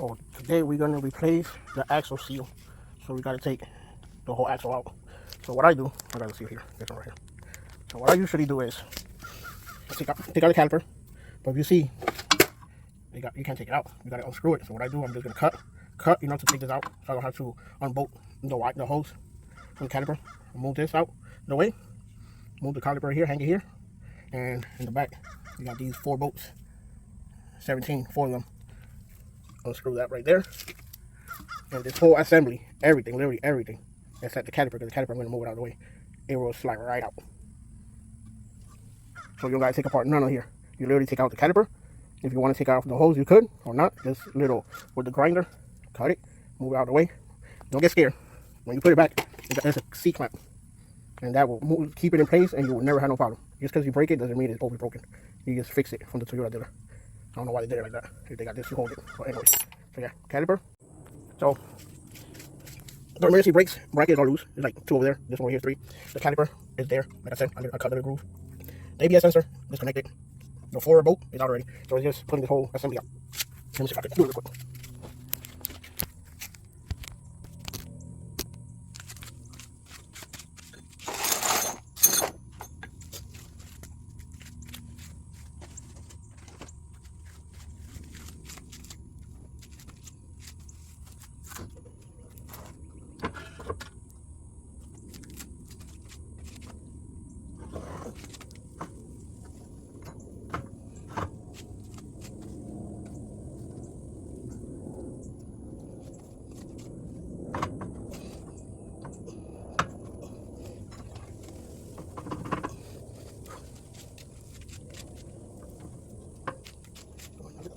So today we're gonna replace the axle seal. So we gotta take the whole axle out. So what I do, I got the seal here, this one right here. So what I usually do is take out the caliper, but if you see, you can't take it out. You gotta unscrew it. So what I do, I'm just gonna cut enough to take this out, so I don't have to unbolt the hose from the caliper. Move this out the way. Move the caliper here, hang it here, and in the back, you got these 4 bolts, 17, 4 of them. Unscrew that right there, and this whole assembly, everything, literally everything, except the caliper, because the caliper I'm going to move it out of the way, it will slide right out. So you don't got to take apart none of here. You literally take out the caliper. If you want to take out the hose, you could, or not. Just little with the grinder, cut it, move it out of the way. Don't get scared. When you put it back, there's a C-clamp, and that will keep it in place, and you will never have no problem. Just because you break it doesn't mean it's totally broken. You just fix it from the Toyota dealer. I don't know why they did it like that. If they got this, you hold it. But anyway, so yeah, caliper. So the emergency brakes brackets are loose. There's like 2 over there. This one here is 3. The caliper is there. Like I said, I cut the groove. The ABS sensor disconnected. The forward bolt is out already. So it's just putting this whole assembly out. Let me see if I can do it real quick.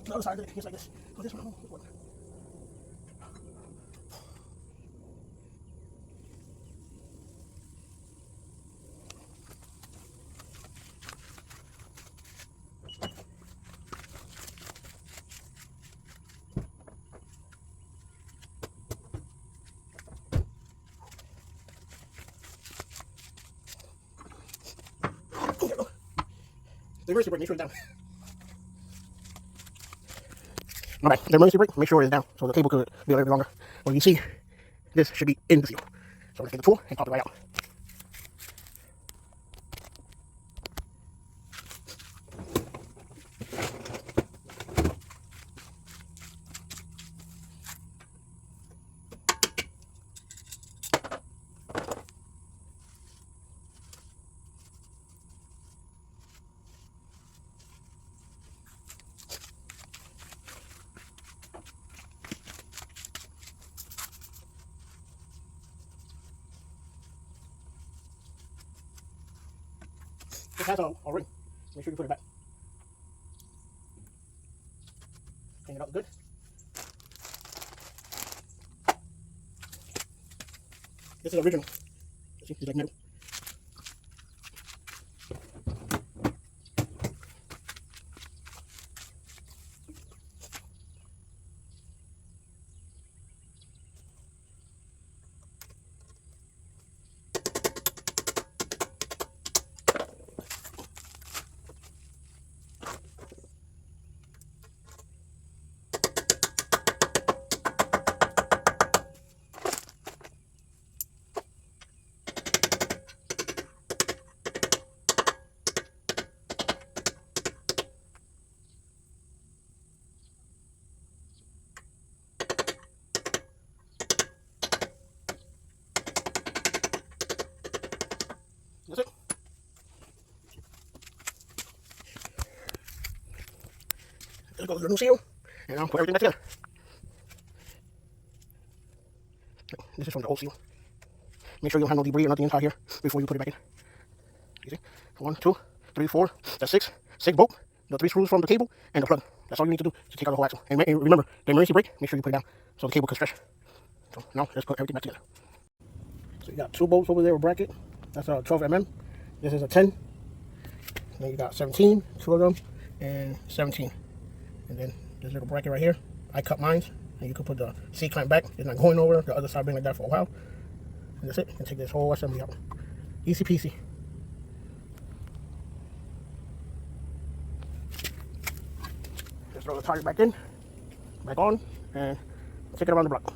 The other side of it, just like this. So this one, the emergency brake, make sure it's down. Alright, the emergency brake, make sure it's down, so the cable could be a little bit longer. Well, you see, this should be in the seal. So let's take the tool and pop it right out. This has a ring. Make sure you put it back. Hang it up good. This is original. See, it's like metal. That's it. There goes your new seal, and I'll put everything back together. This is from the old seal. Make sure you don't have no debris or nothing inside here before you put it back in. You see? 1, 2, 3, 4. That's 6. 6 bolt. The 3 screws from the cable and the plug. That's all you need to do to take out the whole axle. And remember, the emergency brake, make sure you put it down so the cable can stretch. So now let's put everything back together. So you got 2 bolts over there with bracket. That's a 12 mm. This is a 10. Then you got 17, 2 of them, and 17. And then this little bracket right here, I cut mine, and you can put the C-clamp back. It's not going over. The other side been like that for a while. And that's it. You can take this whole assembly out. Easy peasy. Just throw the tire back in. back on, and take it around the block.